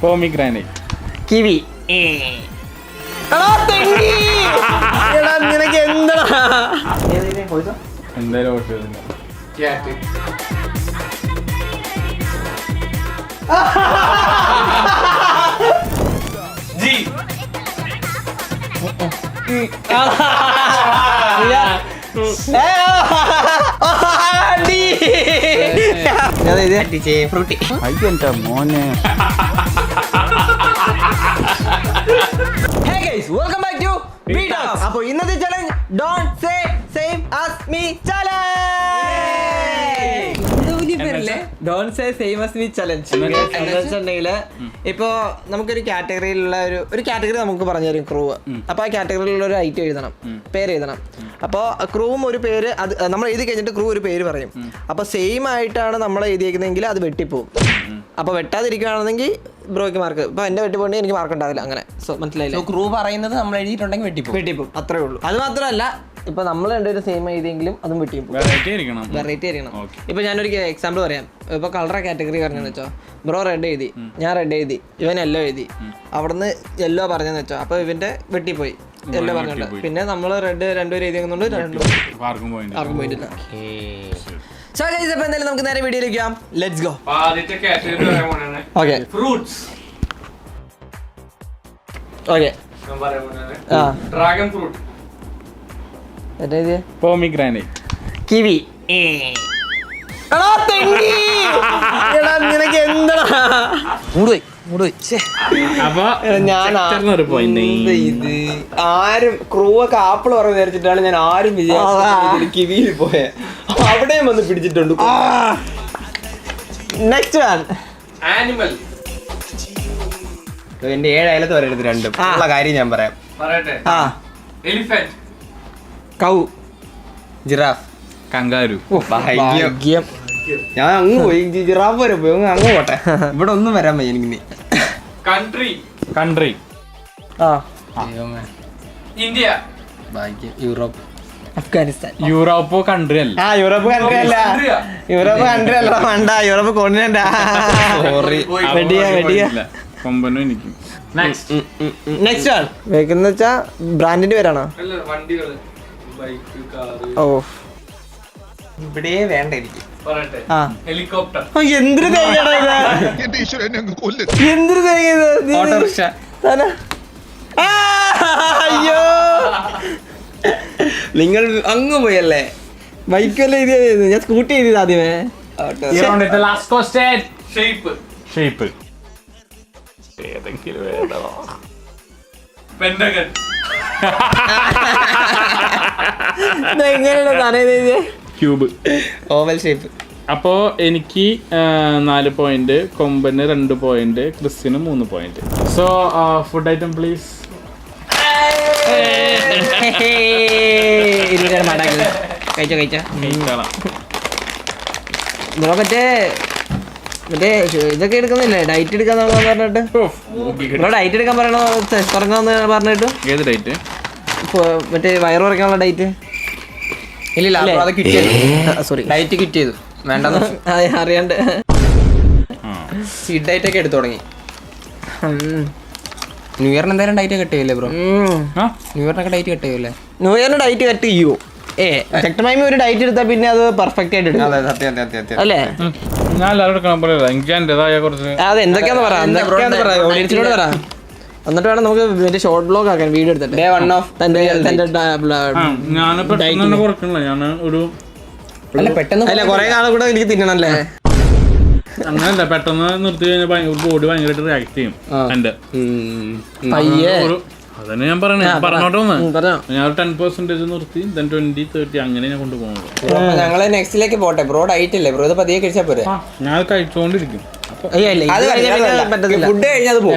Pomegranate. Kiwi. നിനക്ക് എന്താ എന്തായാലും ഫ്രൂട്ടി. മോനെ welcome back to B talks. അപ്പോൾ ഇന്നത്തെ challenge don't say same as me challenge. Don't say same as me challenge എന്ന് വെച്ചിട്ടുണ്ടെങ്കിൽ ഇപ്പോ നമുക്കൊരു കാറ്റഗറിയിലുള്ള ഒരു കാറ്റഗറി നമുക്ക് പറഞ്ഞു തരും ക്രൂ. അപ്പൊ ആ കാറ്റഗറിയിലുള്ള ഒരു ഐറ്റം എഴുതണം, പേര് എഴുതണം. അപ്പോൾ ക്രൂവും ഒരു പേര്, അത് നമ്മൾ എഴുതി കഴിഞ്ഞിട്ട് ക്രൂ ഒരു പേര് പറയും. അപ്പൊ സെയിം ആയിട്ടാണ് നമ്മൾ എഴുതിയേക്കുന്നതെങ്കിൽ അത് വെട്ടിപ്പോവും. അപ്പൊ വെട്ടാതിരിക്കുകയാണെങ്കിൽ ബ്രോയ്ക്ക് മാർക്ക്. ഇപ്പൊ എന്റെ വെട്ടിപ്പോണ്ടെങ്കിൽ എനിക്ക് മാർക്ക് ഉണ്ടാവില്ല. അങ്ങനെ മനസ്സിലായില്ല. ക്രൂ പറയുന്നത് നമ്മൾ എഴുതിയിട്ടുണ്ടെങ്കിൽ വെട്ടിപ്പോവും, അത്രേ ഉള്ളൂ. അത് മാത്രമല്ല, ഇപ്പൊ നമ്മൾ രണ്ടുപേരും സെയിം എഴുതിയെങ്കിലും അതും വെട്ടിപ്പോവും. വെറൈറ്റി ആയിരിക്കണം. ഇപ്പൊ ഞാനൊരു എക്സാമ്പിൾ പറയാം. ഇപ്പൊ കളർ കാറ്റഗറി പറഞ്ഞെന്ന് വെച്ചോ, ബ്രോ റെഡ് എഴുതി, ഞാൻ റെഡ് എഴുതി, ഇവൻ യെല്ലോ എഴുതി, അവിടുന്ന് യെല്ലോ പറഞ്ഞെന്ന് വെച്ചോ, അപ്പൊ ഇവന്റെ വെട്ടിപ്പോയി, യെല്ലോ പറഞ്ഞിട്ടുണ്ട്. പിന്നെ നമ്മൾ റെഡ് രണ്ടുപേരും എഴുതിയെന്നുണ്ട്, ആർക്കും പോയിട്ടില്ല. സോ ഗൈസ്, അപ്പോൾ എന്തായാലും നമുക്ക് നേരെ വീഡിയോയിലേക്ക് പോകാം. Let's go. ആദ്യത്തെ കാറ്റഗറി പറയാൻ പോണേ ഓക്കേ, ഫ്രൂട്ട്സ്. ഓക്കേ, ഞാൻ പറയാൻ പോണേ ഡ്രാഗൺ ഫ്രൂട്ട്. പോമിഗ്രാനൈറ്റ്. കിവി. നിനക്ക് എന്താ ഇത്? ആരും ക്രൂ ഒക്കെ ആപ്പിൾ പറഞ്ഞു വിചാരിച്ചിട്ടാണ് ഞാൻ ആരും വിചാരിച്ചു കിവിയിൽ പോയെ. അവിടെയും വന്ന് പിടിച്ചിട്ടുണ്ട്. Next one animal. എന്റെ 7 അയലത്ത് വരരുത് രണ്ടും ഉള്ള കാര്യം ഞാൻ പറയാം. പറയട്ടെ. എലിഫന്റ്. കൗ. ജിറാഫ്. കങ്കാരു. ഭാഗ്യം. ഞാൻ അങ്ങ് പോയി, ജിറാഫ് വരെ പോയി, അങ്ങ് പോട്ടെ. ഇവിടെ ഒന്നും വരാൻ വയ്യ എനിക്ക്. കൺട്രി. ഇന്ത്യ. ഭാഗ്യം. യൂറോപ്പ്. അഫ്ഗാനിസ്ഥാൻ. യൂറോപ്പ് കൺട്രി അല്ല. യൂറോപ്പ് കൺട്രി അല്ല. യൂറോപ്പ് കൺട്രി അല്ല, വേണ്ട. യൂറോപ്പ് കോണ്ടിനെന്റാ. സോറി. കൊമ്പനും എനിക്കും. നെക്സ്റ്റ് വൺ വെക്കുന്ന വെച്ചാ ബ്രാൻഡിന്റെ പേരാണോ? വണ്ടികള്. Bike, car. ഓ, ഇവിടെ വേണ്ട എനിക്ക്. പറയട്ടെ. ഹെലികോപ്റ്റർ. എന്തൊരു തേങ്ങയാണ് ഇത്? എന്തൊരു തേങ്ങ ഇത്? ഓട്ടോറിക്ഷ. അയ്യോ, നിങ്ങൾ അങ്ങ് പോയല്ലേ. ബൈക്കല്ലേ ഇത്? ഞാൻ സ്കൂട്ടി ചെയ്തത് ആദ്യമേ. ഷേപ്പ്. പെന്റഗൺ. എങ്ങനെയാണ് പറയുന്നത്? ക്യൂബ്. Oval shape. അപ്പോ എനിക്ക് 4 പോയിന്റ്, കൊമ്പന് 2 പോയിന്റ്, ക്രിസ്ത്യന് 3 point. So food item please. കഴിച്ചോ. മറ്റേ ഇതൊക്കെ എടുക്കുന്നില്ലേ? ഡയറ്റ് എടുക്കാന്ന് പറഞ്ഞിട്ട് ഡയറ്റ് എടുക്കാൻ പറഞ്ഞോ പറഞ്ഞിട്ട്. ഏത് ഡയറ്റ്? മറ്റേ വയറ് കുറയ്ക്കാനുള്ള ഡയറ്റ്. ഇല്ല, അത് കിറ്റ് ചെയ്തു. സോറി, ഡയറ്റ് കിറ്റ് ചെയ്തു. വേണ്ടെന്ന് അറിയാണ്ട് സീഡ് ഡയറ്റ് ഒക്കെ എടുത്തു തുടങ്ങി. ന്യൂ ഇയറിന് എന്തായാലും ഡയറ്റ് കട്ട് ചെയ്യൂലേ ബ്രോ? ന്യൂ ഇയറിനൊക്കെ ഡയറ്റ് കട്ട് ചെയ്യൂലേ? ന്യൂ ഇയറിന് ഡയറ്റ് കട്ട് ചെയ്യൂ. ശക്തമായി ഒരു ഡയറ്റ് എടുത്താൽ പിന്നെ അത് പെർഫെക്റ്റ് ആയിട്ട് എടുക്കും അല്ലേ? ഞാൻ എല്ലാവരും എടുക്കണം പോലെ എനിക്ക് എന്റേതായ കുറച്ച് അത് എന്തൊക്കെയാന്ന് പറയാം, ഓഡിയൻസിനോട് പറയാം. എന്നിട്ട് വേണം നമുക്ക് ഇതിന്റെ ഷോർട്ട് ബ്ലോഗ് ആക്കാൻ, വീഡിയോ എടുത്തിട്ട്. ഞാൻ അല്ല കുറെ നാളെ കൂടെ എനിക്ക് തിന്നണല്ലേ. അങ്ങനല്ല, പെട്ടെന്ന് നിർത്തി കഴിഞ്ഞാൽ ബോഡി ഭയങ്കരമായിട്ട് റിയാക്ട് ചെയ്യും എന്റെ. അതന്നെ ഞാൻ പറഞ്ഞോട്ടെ ഒന്ന്. ഞാൻ 10% നിർത്തി, 20, 30 അങ്ങനെ ഞാൻ കൊണ്ടുപോകുന്നത്. ഞങ്ങള് നെക്സ്റ്റിലേക്ക് പോട്ടെ. ബ്രോ ഡയറ്റ് അല്ലേ ബ്രോ? ഇത് പതിയെ കഴിച്ചാൽ പോരെ? ഞാൻ കഴിച്ചോണ്ടിരിക്കും. ഫുഡ് കഴിഞ്ഞാൽ അത് പോകും.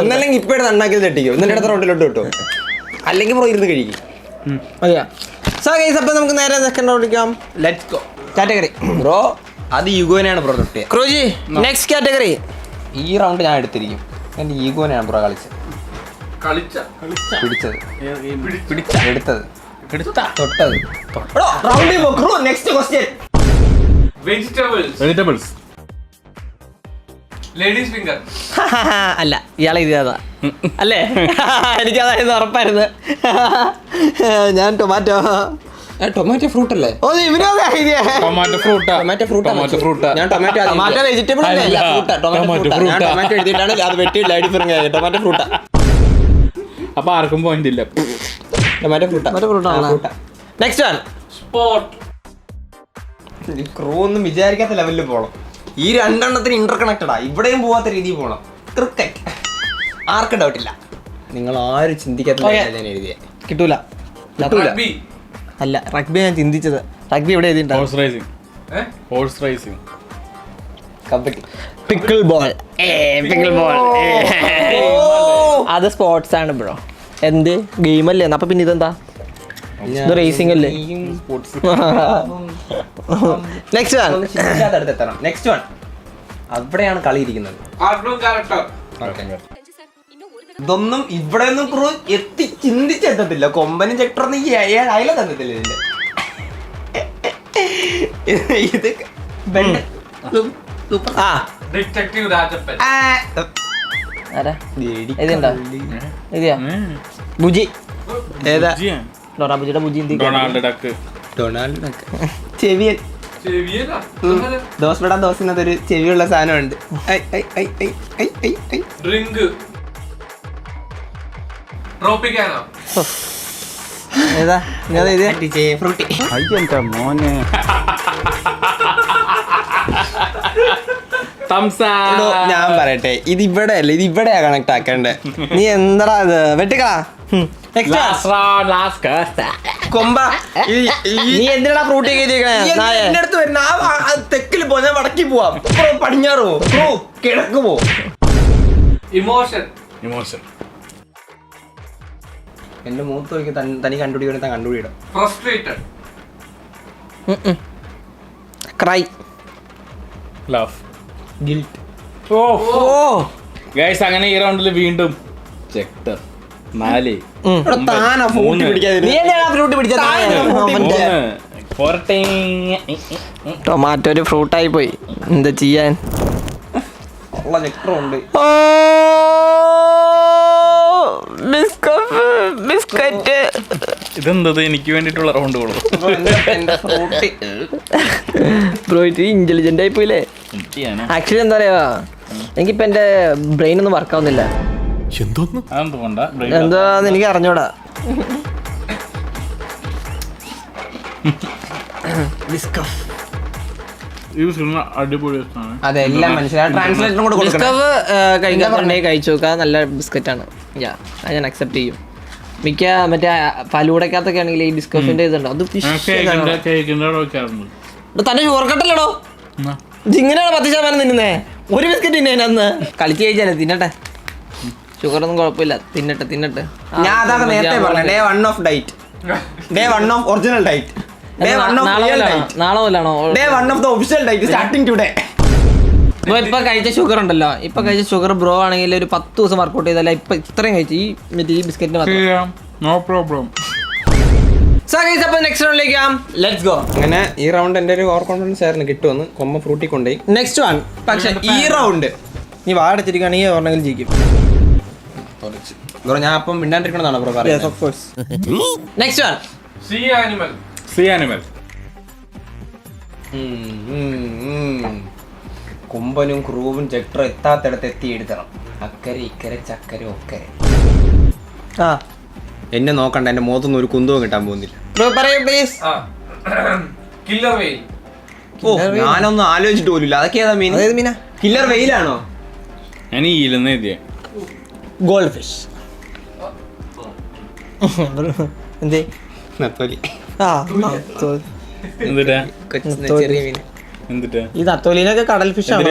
ഒന്നല്ലെങ്കിൽ ഇപ്പൊ എടുത്ത് ഉണ്ടാക്കിയത് തെട്ടിക്കും, എന്നിട്ട് അടുത്ത റൗണ്ടിലോട്ട് കിട്ടും. അല്ലെങ്കിൽ ബ്രോ ഇരുന്ന് കഴിക്കും. അപ്പൊ നമുക്ക് നേരെ സെക്കൻഡ് റൗണ്ടിക്കാം. Let's go. കാറ്റഗറി ബ്രോ അത് ഈഗോനെയാണ് ബ്രോ തൊട്ടിയത്. ക്രൂജി നെക്സ്റ്റ് കാറ്റഗറി. ഈ റൗണ്ട് ഞാൻ എടുത്തിരിക്കും. എന്റെ ഈഗോനെയാണ് ബ്രോ കളിച്ചത്. പിടിച്ചത്, എടുത്തത്, തൊട്ടത്. Next question. Vegetables. Ladies finger. അല്ല, ഇയാളെ എഴുതിയതാ അല്ലേ? എനിക്കതായിരുന്നു ഉറപ്പായിരുന്നു. ഞാൻ ടൊമാറ്റോ ഫ്രൂട്ട് അല്ലേ? ഓ ഇവരത് ടൊമാറ്റോ ഫ്രൂട്ടാ. ഞാൻ ടൊമാറ്റോ വെജിറ്റബിൾ അല്ല, ടൊമാറ്റോ എഴുതിയിട്ടാണ് അത് വെട്ടിയില്ല. ടൊമാറ്റോ ഫ്രൂട്ടാ. അപ്പൊ ആർക്കും പോയിന്റ് ഇല്ല. ടൊമാറ്റോ ഫ്രൂട്ടാണ്. Next one sport. ക്രൂ ഒന്നും വിചാരിക്കാത്ത ലെവലിൽ പോകണം. ഈ രണ്ടെണ്ണത്തിന് ഇന്റർ കണക്റ്റഡാ. ഇവിടെയും പോവാത്ത രീതിയിൽ പോകണം. ക്രിക്കറ്റ്. ആർക്കും ഡൗട്ടില്ല. നിങ്ങൾ ആരും ചിന്തിക്കാത്ത ഞാൻ എഴുതിയ കിട്ടൂല. റഗ്ബി. അല്ല, റഗ്ബി ഞാൻ ചിന്തിച്ചത്. റഗ്ബി ഇവിടെ എഴുതിയിട്ടുണ്ടാവും. Horse racing. Kabaddi. Pickleball. അത് സ്പോർട്സ് ആണ് ബ്രോ. എന്ത് ഗെയിം അല്ലേ? അപ്പൊ പിന്നെ ഇതെന്താ? ഇത് റേസിംഗ് അല്ലേ? Next one. Next one. അവിടെയാണ് കളി ഇരിക്കുന്നത്. Cartoon character. ഇതൊന്നും ഇവിടെ ഒന്നും ക്രൂ ചിന്തിച്ചെത്തത്തില്ല. കൊമ്പനും ചെക്ടറൊന്നും ഈ അയല തന്നിട്ടില്ല ഇതിന്റെ. ഇത് ഡിറ്റക്റ്റീവ് രാജപ്പൻ. ഇതുണ്ടോ? ഇതെയാ ബുജി. ഏതാ? ഡോറാ ബുജിയുടെ Bujji. Donald Duck. Donald Duck. ചെവിയൻ. ചെവിയനാ? ദോസിനകത്തൊരു ചെവിയുള്ള സാധനമുണ്ട്. ഡ്രിങ്ക്. ട്രോപ്പിക്കാനോ? ഏതാ? ഫ്രൂട്ടി. മോനെ ഞാൻ പറയട്ടെ, ഇത് ഇവിടെ അല്ല, ഇത് ഇവിടെയാ കണക്ട് ആക്കണ്ടേ. നീ എന്താ ഇത് വെട്ടിക്കളാ. കൊമ്പ. നീ എന്തിനാ ഫ്രൂട്ടി എന്റെ അടുത്ത് വരുന്ന തെക്കിൽ പോ, ഞാൻ വടക്കി പോവാം. പടിഞ്ഞാറ് പോ, കിഴക്ക് പോ. ഇമോഷൻ. എന്റെ മൂത്ത് നോക്കി തനി കണ്ടുപിടിക്കണം. കണ്ടുപിടിക്കണം. Frustrated. Cry. Love. Guilt. Guys, അങ്ങനെ ഈ റൗണ്ടിൽ വീണ്ടും ചെക്ടർ 4 താനാ ഫ്രൂട്ടി പിടിക്കാതെ. ടൊമാറ്റോ ഒരു ഫ്രൂട്ടായി പോയി. എന്താ ചെയ്യാൻ? ഉള്ള ചെക്ടറുണ്ട്. ബിസ്ക്കറ്റ്. ഇതെന്തത്? എനിക്ക് വേണ്ടിട്ടുള്ള റൗണ്ടുകളോ? ബ്രോ ഇത് ഇന്റലിജന്റ് ആയി പോയില്ലേ? ആക്ച്വലി എന്താ പറയാ, എനിക്കിപ്പോ എന്റെ ബ്രെയിൻ ഒന്നും വർക്ക് ആവുന്നില്ല. എന്താന്ന് എനിക്ക് അറിഞ്ഞൂടാ. അതെല്ലാം മനസ്സിലായി. ട്രാൻസ്ലേറ്ററും കൂടെ കൊടുക്കണം. കഴിക്കാറുണ്ടെങ്കിൽ കഴിച്ചു നോക്കുക. നല്ല ബിസ്ക്കറ്റാണ്. അത് ഞാൻ അക്സെപ്റ്റ് ചെയ്യും. മിക്ക മറ്റേ ഫലൂടക്കകത്തൊക്കെ ആണെങ്കിൽ ഈ ഡിസ്കഫിന്റെ ഇതുണ്ടോ, അത് തന്നെ ഷുഗർ കട്ടല്ലടോ. ഇങ്ങനെയാണ് 10% തിന്നുന്നേ. ഒരു ബിസ്ക്കറ്റ് തിന്നെ അന്ന് കളിച്ച് കഴിച്ചാലേ. തിന്നട്ടെ, ഷുഗർ ഒന്നും കുഴപ്പമില്ല. തിന്നട്ടെ. ഞാൻ അതാണ് നേരത്തെ പറഞ്ഞത്. Day 1 of diet. Day 1 of original diet. Day 1 of real diet. നാളെ മുതലാണോ? Day 1 of the official diet starting today. ഇപ്പൊ കഴിച്ച ഷുഗർ ഉണ്ടല്ലോ, ഇപ്പൊ കഴിച്ച ഷുഗർ ബ്രോ ആണെങ്കിൽ ഒരു 10 ദിവസം വർക്കൗട്ട് ചെയ്തല്ല ഇപ്പൊ ഇത്രയും കഴിച്ചു ഈ ബിസ്ക്കറ്റിന്. No problem. നെക്സ്റ്റ് റൗണ്ടിലേക്ക് ലെറ്റ്സ് ഗോ. അങ്ങനെ ഈ റൗണ്ട് എന്റെ ഒരു ഓവർ കോൺഫിഡൻസ് ആയിരുന്നു കിട്ടുമെന്ന്. കൊമ്പ ഫ്രൂട്ടി കൊണ്ടുപോയി. Next one. പക്ഷെ ഈ റൗണ്ട് നീ വാടച്ചിരിക്കുകയാണെങ്കിൽ ഓർണമെങ്കിൽ ജയിക്കും. ഞാൻ അപ്പം മിണ്ടാണ്ടിരിക്കണമെന്നാണ് ബ്രോ പറയുന്നത്. Next one. Sea animal. കൊമ്പനും ക്രൂവും ചെക്ടറും എത്താത്തിടത്ത് എത്തി എഴുതണം. അക്കരെ ഇക്കരെ ചക്കര ഒക്കരെ. എന്നെ നോക്കണ്ട, എന്റെ മുഖത്തൊന്നും ഒരു കുന്തവും കിട്ടാൻ പോകുന്നില്ല. പ്ലീസ്. കില്ലർ വെയിൽ. ഓ, ഞാനൊന്നും ആലോചിച്ചിട്ട് പോലില്ല. അതൊക്കെ ഏതാ മീൻ? മീന കില്ലർ വെയിലാണോ? ഞാൻ ഈലെന്ന് എഴുതിയ ഗോൾഡ് ഫിഷ്. എന്തേ? നത്തോലി. എന്തിട്ടാ? ചെറിയ മീൻ. എന്തിട്ടാ? ഈ നത്തോലിനൊക്കെ കടൽ ഫിഷ് ആണ്.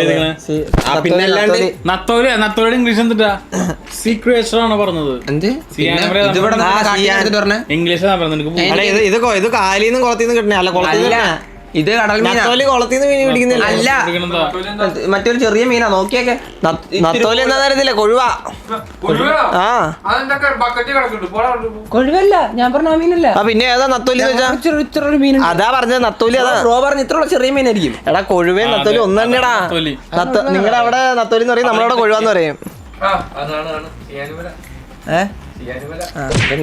നത്തോലിയുടെ ഇംഗ്ലീഷ് എന്തിട്ടാ? സീ ക്രിയേച്ചർ ആണ് പറഞ്ഞത്. ഇംഗ്ലീഷ് ഇത് കാലിന്ന് കുളത്തിന്ന് കിട്ടണേ. അല്ല കുളത്തിൽ ഇത് കടൽ മീനാ. നത്തോലി കുളത്തിന്ന് മീൻ പിടിക്കുന്നില്ല. അല്ല, മറ്റൊരു ചെറിയ മീനാ. നോക്കിയൊക്കെ നത്തോലി എന്താ തരത്തില്ല, കൊഴുവ. ആ കൊഴുവല്ല, ഞാൻ പറഞ്ഞ ആ മീനല്ല. ആ പിന്നെ ഏതാ നത്തോലി എന്ന് വെച്ചാ? മീൻ അതാ പറഞ്ഞത് നത്തോലി. അതാ ബ്രോ പറഞ്ഞ ഇത്ര ചെറിയ മീനായിരിക്കും. എടാ കൊഴുവേ നത്തോലി ഒന്ന് തന്നെടാ. നിങ്ങളുടെ അവിടെ നത്തോലി എന്ന് പറയും, നമ്മളവിടെ കൊഴുവാന്ന് പറയും.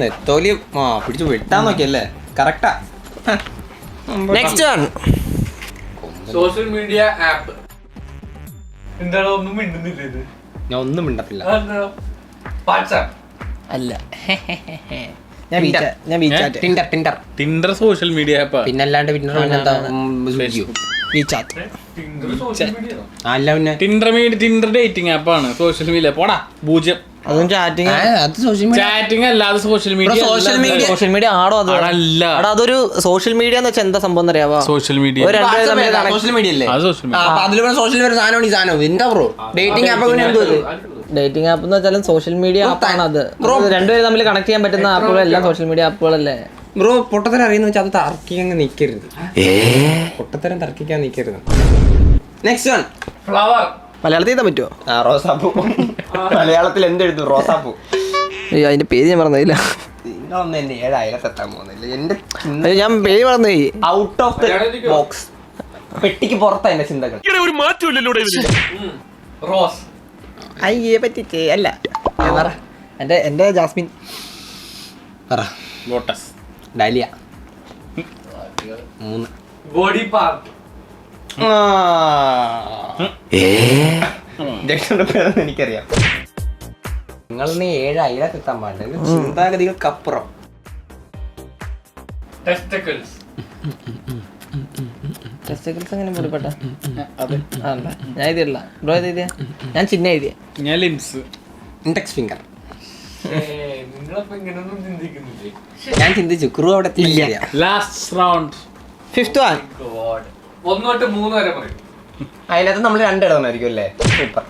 നെത്തോലി പിടിച്ചു വെട്ടാൻ നോക്കിയല്ലേ? കറക്റ്റാ. Next one. Social media app. എന്താണോ ഒന്നും മിണ്ടുന്നില്ല ഇത്? ഞാൻ ഒന്നും മിണ്ടത്തില്ല. വാട്സാപ്പ് അല്ല, ഞാൻ വീചാറ്റ്. ടിൻഡർ സോഷ്യൽ മീഡിയ ആപ്പാ. പിന്നല്ലാണ്ട് പിന്നെന്താ? വീചാറ്റ്. സോഷ്യൽ മീഡിയ അല്ല പിന്നെ ടിൻഡർ ഡേറ്റിംഗ് ആപ്പാണ്. സോഷ്യൽ മീഡിയ പോടാ 0. അതും ചാറ്റിങ്. അത് സോഷ്യൽ മീഡിയ. ചാറ്റിംഗ് അല്ലാതെ സോഷ്യൽ മീഡിയ. സോഷ്യൽ മീഡിയ ആടോ അത്? അല്ല, എടാ അതൊരു സോഷ്യൽ മീഡിയ എന്ന് വെച്ചാൽ എന്താ സംഭവം അറിയാവോ? സോഷ്യൽ മീഡിയ ഒരു രണ്ടുപേരും തമ്മിൽ സോഷ്യൽ മീഡിയ അല്ലേ? അത് സോഷ്യൽ മീഡിയ. അതിലൂടെ സോഷ്യൽ മീഡിയ സാധനമാണ് ഈ സാധനം. എന്താ bro dating app? Dating app എന്ന് വെച്ചാലും സോഷ്യൽ മീഡിയ ആപ്പാണ് അത്. രണ്ടുപേരും തമ്മിൽ കണക്ട് ചെയ്യാൻ പറ്റുന്ന ആപ്പുകളെല്ലാം സോഷ്യൽ മീഡിയ ആപ്പുകളല്ലേ? ബ്രോ പൊട്ടത്തരം അറിയുന്ന വെച്ചാൽ അത് തർക്കിക്കാൻ നിൽക്കരുത്. പൊട്ടത്തരം തർക്കിക്കാൻ നിൽക്കരുത്. Next one. ഫ്ലവർ. മലയാളത്തിൽ എഴുതാൻ പറ്റുമോ? റോസാപ്പൂ. മലയാളത്തിൽ എന്തെഴുതും? റോസാപ്പൂ. അതിന്റെ പേര് ഞാൻ പറഞ്ഞില്ല. നിങ്ങളൊന്നും എന്നെ 7 അയലത്തെത്താൻ പോകുന്നില്ല. എന്റെ ഞാൻ പേര് പറഞ്ഞു. Out of the box. പെട്ടിക്ക് പുറത്താ എന്റെ ചിന്തകൾ. റോസ്. അയ്യേ പറ്റിച്ചേ. അല്ല, എന്റെ jasmine. Lotus. Dahlia. 3. Body part. ജക്ഷന്റെ പേരൊന്നും എനിക്കറിയാം. നിങ്ങൾ 7 അയലത്തെത്താൻ പാടില്ല. ചിന്താഗതികൾക്കപ്പുറം. ടെസ്റ്റക്കിൾസ്. ടെസ്റ്റിക്കിൾസ് എങ്ങനെ മൂടിപ്പെട്ട? ഞാൻ എഴുതിയില്ല. ബ്രോ എഴുതിയ? ഞാൻ ചിഹ്നം എഴുതിയ. ഞാൻ ലിംസ്. Index finger. നിങ്ങളപ്പോ ഇങ്ങനൊന്നും ചിന്തിക്കുന്നില്ലേ? ഞാൻ ചിന്തിച്ചു ക്രൂ അവിടെ എത്തിയില്ല. Last round. Fifth one. 1 തൊട്ട് 3 വരെ പറയും. അതിനകത്ത് നമ്മൾ 2 ഇടവന്നായിരിക്കും അല്ലേ? സൂപ്പർ.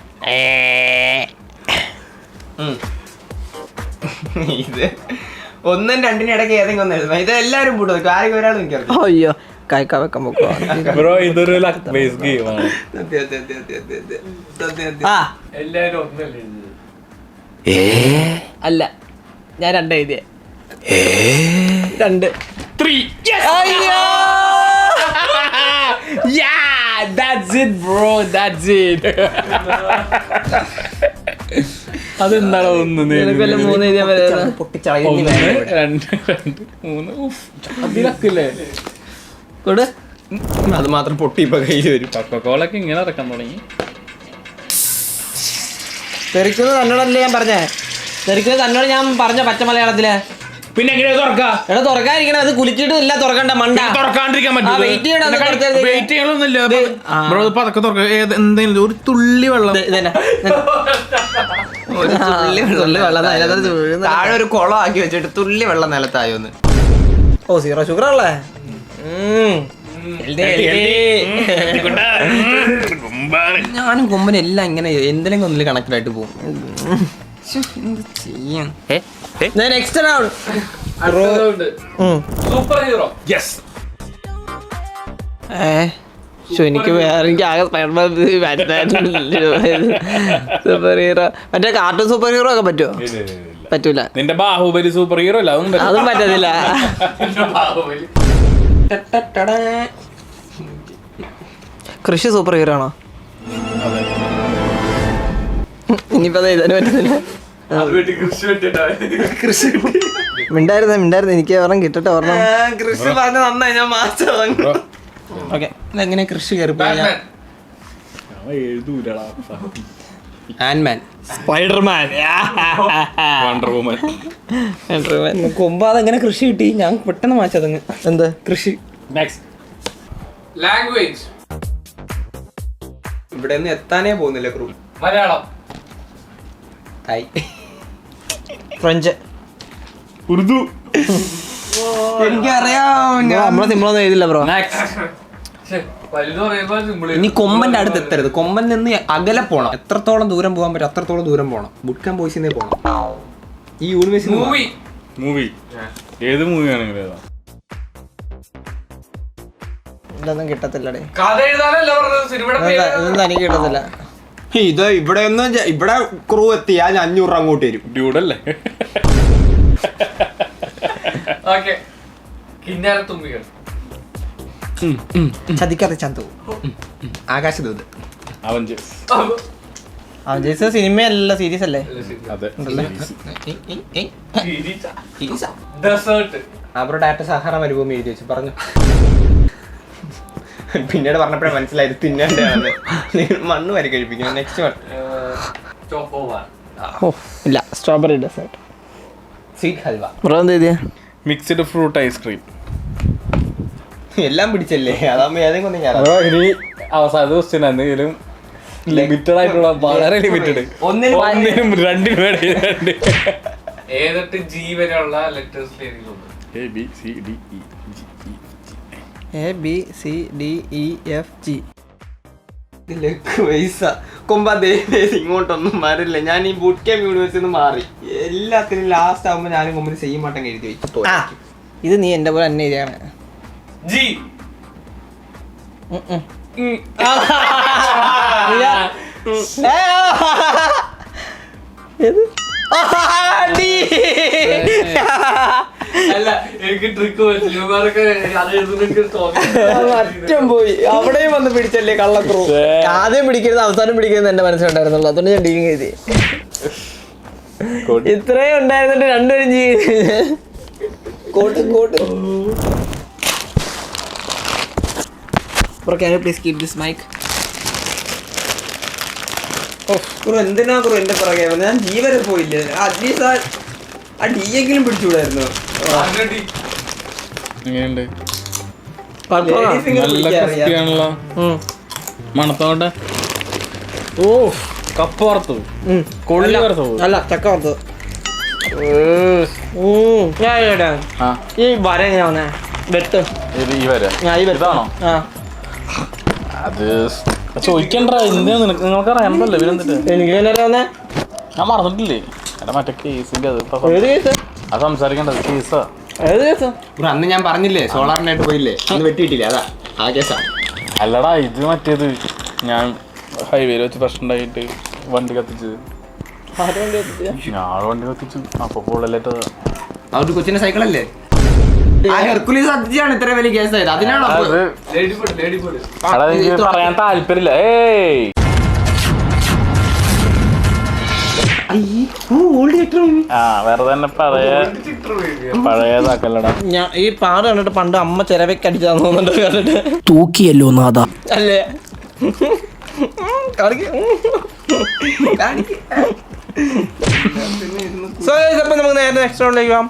ഇത് 1 2 ഇടയ്ക്ക് ഏതെങ്കിലും ഒന്ന് എഴുതും. ഇത് എല്ലാവരും പൂട്ടും. ആരെങ്കിലും ഒരാൾ എനിക്കറിയാം. അയ്യോ കായ്ക്കാൻ വെക്കാൻ നോക്കുക. ബ്രോ ഇതൊരു ലക്ക് ബേസ് ഗെയിമാണ്. എല്ലാരും ഒന്നല്ലേ ഇത്? അല്ല, ഞാൻ 2 എഴുതിയ. 2 3. അയ്യോ. Yeah, that's it bro, that's it. അതെന്താണോ 1 നിനക്കെല്ലാം 3 എഴുതിയാൽ മതി. പൊട്ടിച്ചളയുന്നു. 1 2 3. ഉഫ്, അതിലക്കില്ലേ കൊടു. അത് മാത്രം പൊട്ടി ഇപ്പൊ കയ്യിൽ വരും. കൊക്കോളൊക്കെ ഇങ്ങനെ ഇറക്കാൻ തുടങ്ങി. തെറിക്കുന്നത് തന്നോടല്ലേ ഞാൻ പറഞ്ഞേ? തെറിക്കുന്നത് തന്നോട് ഞാൻ പറഞ്ഞ പച്ച മലയാളത്തില്. പിന്നെ എങ്ങനെ തുറക്കാ? എടാ തുറക്കാതിരിക്കണം. അത് കുലിച്ചിട്ട് ഇല്ല തുറക്കണ്ട മണ്ട. തുറക്കാണ്ടിരിക്കാൻ വെയിറ്റ് ചെയ്യണം. വെയിറ്റ് ചെയ്യണമെന്നില്ല ബ്രോ. പതൊക്കെ തുറക്ക. എന്തെങ്കിലും ഒരു തുള്ളി വെള്ളം. താഴെ ഒരു കുളം ആക്കി വെച്ചിട്ട് തുള്ളി വെള്ളം നിലത്തായോന്ന്. ഓ 0 ഷുഗർ ഉള്ളേ. ഞാനും കൊമ്പനും എല്ലാം ഇങ്ങനെ എന്തെങ്കിലും ഒന്നിൽ കണക്റ്റഡ് ആയിട്ട് പോകും. ചെയ്യാം. Next round. Super hero. Yes. എനിക്ക് വേറെ എനിക്ക് ആകെ സൂപ്പർ ഹീറോ. മറ്റേ കാർട്ടൂൺ സൂപ്പർ ഹീറോ ഒക്കെ പറ്റുമോ? പറ്റൂല. നിന്റെ ബാഹുബലി സൂപ്പർ ഹീറോ അല്ല, അതും പറ്റത്തില്ല. കൃഷി സൂപ്പർ ഹീറോ ആണോ? ഇനിയിപ്പോ അത് എഴുതാനും പറ്റുന്നില്ല. മിണ്ടായിരുന്നു എനിക്ക് ഓർമ്മ കിട്ടട്ടെ. ഓർമ്മ കൃഷി പറഞ്ഞ നന്നായി. ഞാൻ മാസ്റ്റർ. ഓക്കെ, ഇതെങ്ങനെ കൃഷി കയറി ആൻമാൻ, സ്പൈഡർമാൻ, വണ്ടർ വുമൻ. കൊമ്പ് അതെങ്ങനെ കൃഷി കിട്ടി? ഞാൻ പെട്ടെന്ന് മാച്ചതങ്ങ്. എന്ത് കൃഷി? ലാംഗ്വേജ്. ഇവിടെ ഒന്നും എത്താനേ പോകുന്നില്ല ക്രൂ. മലയാളം. തായ്, ഫ്രഞ്ച്, ഉറുദു. എനിക്കറിയാം. നമ്മളെ സിമ്പിളൊന്നും എഴുതില്ല ബ്രോ. വലുത് പറയുമ്പോ simple. ഇനി കൊമ്പന്റെ അടുത്ത് എത്തരുത്. കൊമ്പൻ നിന്ന് അകലെ പോണം. എത്രത്തോളം ദൂരം പോകാൻ പറ്റും അത്രത്തോളം ദൂരം പോണം. ബുക്കാൻ ബോയ്സിനെ പോണം. ഈ യൂണിവേഴ്സിറ്റി മൂവി ഏത് മൂവി ആണെങ്കിലും ഇതൊന്നും കിട്ടത്തില്ലടേ. കഥ എഴുതാനല്ല പറഞ്ഞത്, സിനിമയുടെ പേര്. ഇതൊന്നും എനിക്ക് കിട്ടത്തില്ല. ഇത് ഇവിടെ ക്രൂ എത്തി, ഞാൻ 500 രൂപ അങ്ങോട്ട് തരും. ഡ്യൂഡല്ലേ? Okay, Kinnarathumbikal. Chathikkatha Chanthu. Akashadoothu. Avengers. Avengers സിനിമയല്ല, സീരീസ് അല്ലേ? അതെ. ഡെസേർട്ട്. അവരുടെ ഡാറ്റ സഹാറ മരുഭൂമി എഴുതി വെച്ചു പറഞ്ഞു. പിന്നീട് പറഞ്ഞപ്പോഴേ മനസ്സിലായത് തിന്നേണ്ടതാണ്. മണ്ണ് വരെ കഴിപ്പിക്കണം. Next one chocobar. ഇല്ല, strawberry dessert. Sweet halwa. Bro എന്ത് ചെയ്തിയാ? Mixed fruit ice cream. എല്ലാം പിടിച്ചല്ലേ, അതാകുമ്പോ ഏതെങ്കിലും ഒന്നും ഞാൻ ഇനി അവസാന ക്വസ്റ്റ്യൻ എന്തെങ്കിലും ലിമിറ്റഡ് ആയിട്ടുള്ള, വളരെ ലിമിറ്റഡ്. ഒന്നിനും രണ്ടിനും ഇടയിൽ. ഏതൊട്ട് ജി വരെയുള്ള ലെറ്റേഴ്സിൽ ഏതെങ്കിലും ഒന്ന്. A B C D E G E A B C D E F G. പൈസ കൊമ്പ ഇങ്ങോട്ടൊന്നും മാറില്ല. ഞാൻ ഈ ബൂട്ട് ക്യാമ്പ് യൂണിവേഴ്സിൽ മാറി. എല്ലാത്തിനും ലാസ്റ്റ് ആകുമ്പോ ഞാനും കൊമ്പിന് സെയിം ആട്ടം എഴുതി വെച്ചു. ഇത് നീ എന്റെ പോലെ തന്നെ എഴുതിയാണ്. ജി. അല്ല, എനിക്ക് ട്രിക്ക് അറ്റം പോയി. അവിടെയും വന്ന് പിടിച്ചല്ലേ കള്ളക്രൂ. ആദ്യം പിടിക്കരുത് അവസാനം പിടിക്കരുത് എന്റെ മനസ്സിലുണ്ടായിരുന്നുള്ളൂ. അതുകൊണ്ട് ഞാൻ ഡീലിംഗ് എഴുതി. ഇത്രയും ഉണ്ടായിരുന്നിട്ട് രണ്ടുപേരും ചെയ്ത് coat. Bro, can you please keep this mic? എന്തിനാ കുറു എന്റെ പുറകെ വന്നത്? ഞാൻ ജി വരെ പോയില്ലേ. അറ്റ്ലീസ്റ്റ് ആ ഡി എങ്കിലും പിടിച്ചുകൂടായിരുന്നു. എങ്ങനെയുണ്ട്? Ladies ഇങ്ങനെ നല്ല പിടിക്കാൻ അറിയാം. ക്രിസ്പിയാണല്ലോ. മണത്തോട്ടെ. ഓ, കപ്പ വറുത്തു. കൊള്ളി വറുത്തു. അല്ല, ചക്ക വറുത്തത്. ആ, ഈ വര എങ്ങനെയാ വന്നേ? വെട്ട്. ഈ വരെ ഇതാണോ? അത് ചോദിക്കണ്ട. എന്തിനാ നിങ്ങൾക്ക് അറിയാമല്ലോ ഇവരെന്തിട്ട്. എനിക്ക് വന്നേ. ഞാൻ മറന്നിട്ടില്ലേ എടാ, മറ്റേ കേസിന്റെ അത് ഏത് കേസ്? അത് സംസാരിക്കേണ്ടത് കേസാ. ഏത് കേസാ? അന്ന് ഞാൻ പറഞ്ഞില്ലേ സോളാറിനായിട്ട് പോയില്ലേ, അന്ന് വെട്ടിയിട്ടില്ലേ, അതാ ആ കേസാ. അല്ലടാ, ഇത് മറ്റേത് ഞാൻ ഹൈവേയിൽ വെച്ച് പ്രശ്നം ഉണ്ടായിട്ട് വണ്ടി കത്തിച്ചത്. ഞാൻ വണ്ടി കത്തിച്ചു. അപ്പൊ പൊള്ളലേറ്റത്. ആ ഒരു കൊച്ചിന്റെ സൈക്കിളല്ലേ? ആ ഹെർക്കുലീസ് കത്തിച്ചാണ് ഇത്ര വലിയ കേസായത്. അതിനാണോ അത് ലേഡിബേർഡ്. എടാ, എനിക്ക് പറയാൻ താല്പര്യമില്ല. ഏയ് ആ, വെറുതെ തന്നെ പഴയതാക്കല്ലടാ. ഞാൻ ഈ പാട് കണ്ടിട്ട് പണ്ട് അമ്മ ചിലവയ്ക്ക് അടിച്ചാന്ന് തോന്നുന്നുണ്ട്. കണ്ടിട്ട് തൂക്കിയല്ലോ നാദാ. അല്ലേ? സോ ഇപ്പൊ നമുക്ക് നേരെ നെക്സ്റ്റ് റൗണ്ടിലേക്ക് പോകാം.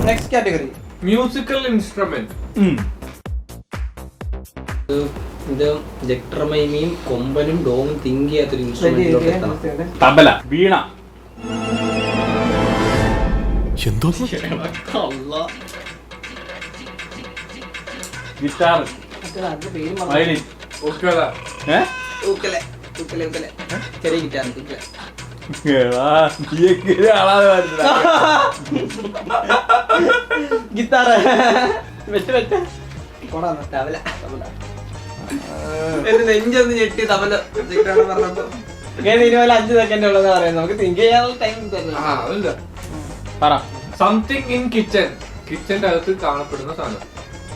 Next category musical instrument. ഇത് ജക്ടർമൈമിയും കൊമ്പനും ഡോമും തിങ്ക് ചെയ്യാത്തൊരു ഇൻസ്ട്രുമെന്റ്. തബല, വീണ, എന്തോ ഗിറ്റാർ, വയലിൻ. ചെറിയ ഗിറ്റാർ. ഗിത്താർ വെച്ച് തബല. എന്റെ നെഞ്ചൊന്ന് ഞെട്ടി തബല പറഞ്ഞപ്പോ. 5 സെക്കൻഡ് ഉള്ളതെന്ന് പറയുന്നത്. നമുക്ക് തിങ്ക് ചെയ്യാനുള്ള ടൈം അതല്ല, പറ. Something in kitchen. കിച്ചന്റെ അകത്ത് കാണപ്പെടുന്ന സാധനം.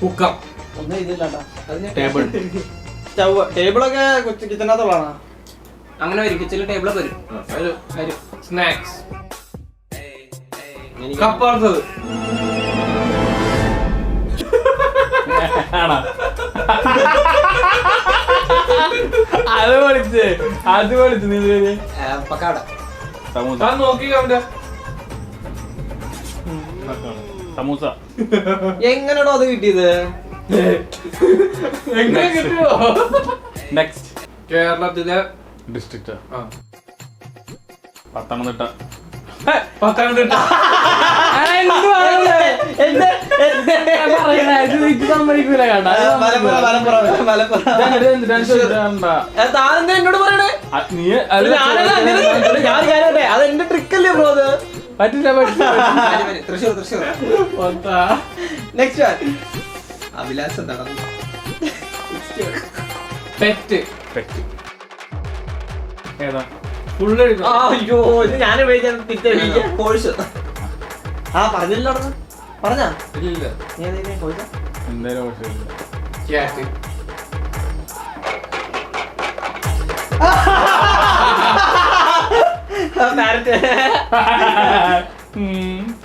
കുക്കം. ഒന്നും ഇതില്ലാട്ടാ. ടേബിൾ. സ്റ്റവ്. ടേബിളൊക്കെ കൊച്ചു കിച്ചനകത്തുള്ളതാണോ? അങ്ങനെ വരും, കിച്ചണിൽ ടേബിളൊക്കെ വരും. സ്നാക്സ്. കപ്പറുത്തത്. അത് വിളിച്ച് നീ പക്കാട. സമൂസ. ഞാൻ നോക്കി അവന്റെ സമൂസ. എങ്ങനെയാണോ അത് കിട്ടിയത്? എങ്ങനെ കിട്ടിയോ? നെക്സ്റ്റ്. കേരളത്തിലെ ഡിസ്ട്രിക്റ്റ് ആ, പത്തനംതിട്ട. പത്തനംതിട്ട. എന്നോട് പറയണേ. അതെന്റെ ട്രിക്കല്ലേ ബ്രോ. അത് പറ്റില്ല. തൃശ്ശൂർ. നെക്സ്റ്റ് അഭിലാഷം നടന്നു. പെറ്റ് പെറ്റ് ഏതാ? ഫുള്ള് ആ, അയ്യോ ഇത് ഞാൻ ഉപയോഗിക്കാൻ കോഴ്സ് ആ പറഞ്ഞില്ലോ പറഞ്ഞാ ഇല്ല നീ ഏതാ കോഴ്സ്? എന്തായാലും കുഴപ്പമില്ല. ക്യാറ്റ്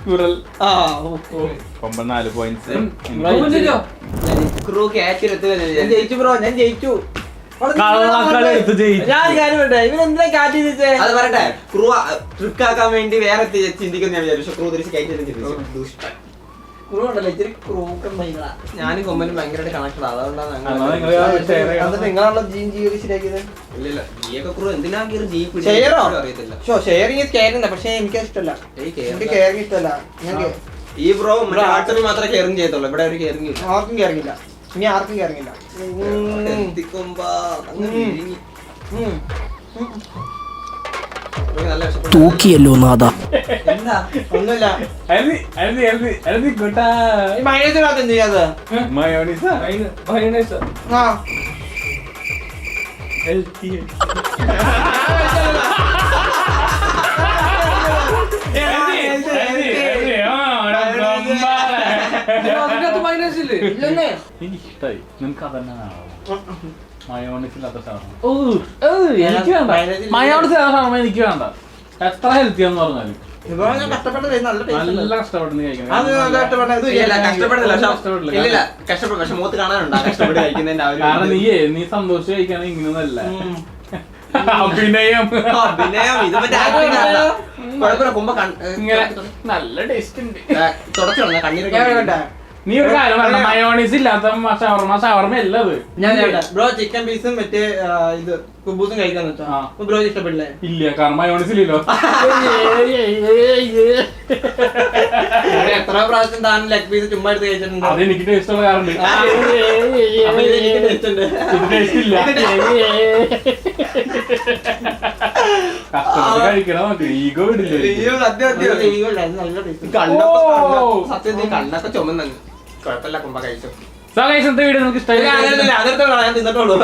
കുരൽ ആ കൊമ്പൻ 4 പോയിന്റ്സ്. ക്രൂ ക്യാച്ചിലെത്തുക ഞാൻ ജയിച്ചു ബ്രോ, ഞാൻ ജയിച്ചു. കള്ളക്കളി എടുത്ത് ജയിച്ചു. ഞാൻ കാര്യം പറയട്ടെ, ഇവനെന്തിനാ കാറ്റ് ചെയ്തേ? അത് പറയട്ടെ, ക്രൂ ട്രിക്ക് ആക്കാൻ വേണ്ടി വേറെ ചിന്തിക്കുന്ന ഞാൻ വിചാരിച്ചു. ക്രൂ തിരിച്ച് കയറ്റി ഞാനും കൊമ്പനും ഭയങ്കരമായിട്ട് കണക്റ്റഡ്. അതുകൊണ്ടാണ് എന്നാ നിങ്ങള് share ചെയ്യണം. എന്നിട്ട് നിങ്ങളാണല്ലോ ജീൻ ജീവി ശരിയാക്കിയത്. ഇല്ലില്ല ജിയൊക്കെ ക്രൂ എന്തിനാ ജീപ്പ് ഷെയറോ? അറിയത്തില്ല. ഷെയറിങ് കെയറിംഗ്, പക്ഷെ എനിക്ക് ഇഷ്ടമല്ല. എനിക്ക് കെയറിംഗ് ഇഷ്ടമല്ല. ഞാൻ ഈ ബ്രോ ആർട്ടറി മാത്രമേ കെയറിങ് ചെയ്യത്തുള്ളൂ. ഇവിടെ ഒരു കെയറിങ് ഇല്ല. ആർക്കും കെയറിംഗില്ല. ഇനി ആർക്കും കെയറിംഗില്ല. നല്ല വിശപ്പ്. തൂക്കിയല്ലോ നാഥ. എന്താ ഒന്നുമില്ല. എഴുതി കൂട്ടാ. ഈ മൈനസിനകത്ത് എന്ത് ചെയ്യാത്? മയോണൈസ് മയോണൈസ് ആ അതിനകത്ത് മൈനസ് ഇല്ലേ? ഇല്ലെന്നേ. എനിക്കിഷ്ടായി. നിനക്ക് അതന്നെ മയോണൈസ് ഇല്ലാത്ത സാധനം. എനിക്ക് വേണ്ട. മയോണൈസ് ഇല്ലാത്ത സാധനം എനിക്ക് വേണ്ട. എത്ര ഹെൽത്തിയാന്ന് പറഞ്ഞാലും ഇപ്പൊ ഞാൻ കഷ്ടപ്പെട്ട് കഴിച്ച് നല്ല taste ഉണ്ട്. നല്ല കഷ്ടപ്പെടുന്ന കഴിക്കണം. അത് നല്ല കഷ്ടപ്പെട്ട ഇത് ഇല്ല, കഷ്ടപ്പെടില്ല. കഷ്ടപ്പെടില്ല. ഇല്ലില്ല, കഷ്ടപ്പെടും. പക്ഷെ മൂത്ത് കാണാനുണ്ട് കഷ്ടപ്പെട്ട് കഴിക്കുന്നതിന്റെ ആ ഒരു കാരണം നീ സന്തോഷിച്ച് കഴിക്കണം ഇങ്ങനെയൊന്നല്ല. ഉം. അഭിനയം അഭിനയം. ഇത് മറ്റേ acting അല്ല. കുഴപ്പമില്ല. കുമ്പ ഇങ്ങനെ നല്ല ടേസ്റ്റ് ഉണ്ട്. തുടച്ചു കളഞ്ഞ ഞാൻ കണ്ണീരൊക്കെ വേണ്ട. നീ ഒരു കാര്യം പറഞ്ഞ മയോണൈസ് ഇല്ലാത്ത ഷവർമ അല്ലത്. ഞാൻ ബ്രോ ചിക്കൻ പീസും മറ്റേ ഇത് കുബൂസും കഴിക്കാന്ന് വെച്ചാ ആ. ബ്രോ ഇഷ്ടപ്പെടില്ലേ? ഇല്ല, കാരണം മയോണൈസ് ഇല്ലല്ലോ. ഇവിടെ എത്ര പ്രാവശ്യം താൻ ലെഗ് പീസ് ചുമ്മാ എടുത്ത് കഴിച്ചിട്ടുണ്ട്. അതെനിക്ക് ടേസ്റ്റ് ഉള്ള കാരണം അപ്പൊ ഇത് എനിക്ക് taste ഉണ്ട്. ഇത് ടേസ്റ്റ് ഇല്ല. കഷ്ടപ്പെട്ട് കഴിക്കണം. നമുക്ക് ഈഗോ ഇടില്ല. അയ്യോ, സത്യം നല്ല സത്യം. ഈഗോ ഇല്ല, ഇത് നല്ല taste ഉണ്ട്. സത്യത്തിൽ കണ്ണൊക്കെ ചുമന്നു. കുഴപ്പമില്ല, കുമ്പ കഴിച്ചു. വീഡിയോ നമുക്ക് ഇഷ്ടമായി. അതെടുത്തോളാം, ഞാൻ തിന്നിട്ടുള്ളൂ.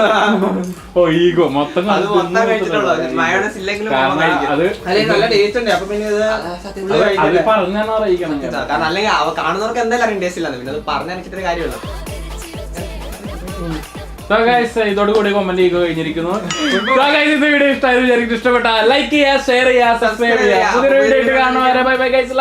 ഓ ഈഗോ മൊത്തം അത് മൊത്തം കഴിച്ചിട്ടുള്ളൂ. മയോണൈസ് ഇല്ലെങ്കിലും കുമ്പ കാരണം കഴിക്കും. അത് അല്ലെങ്കിൽ നല്ല ടേസ്റ്റ് ഉണ്ട്. അപ്പൊ പിന്നെ ഇത് സത്യം. അത് പറഞ്ഞാണ് അറിയിക്കണം. കാരണം അല്ലെങ്കിൽ കാണുന്നവർക്ക് എന്തായാലും അറിയാൻ ടേസ്റ്റ് ഇല്ല. പിന്നെ അത് പറഞ്ഞിട്ട് കാര്യമുള്ളൂ. ഇതോട് കൂടി കൊമന്റ് ചെയ്യുക കഴിഞ്ഞിരിക്കുന്നു. ഇത് വീഡിയോ ഇഷ്ടമായത് ഇഷ്ടപ്പെട്ട ലൈക്ക് ചെയ്യുക, ഷെയർ ചെയ്യുക, സബ്സ്ക്രൈബ് ചെയ്യുക. പുതിയൊരു വീഡിയോ ആയിട്ട് കാണുന്നവരെ ബൈ ബൈ ഗൈസ്.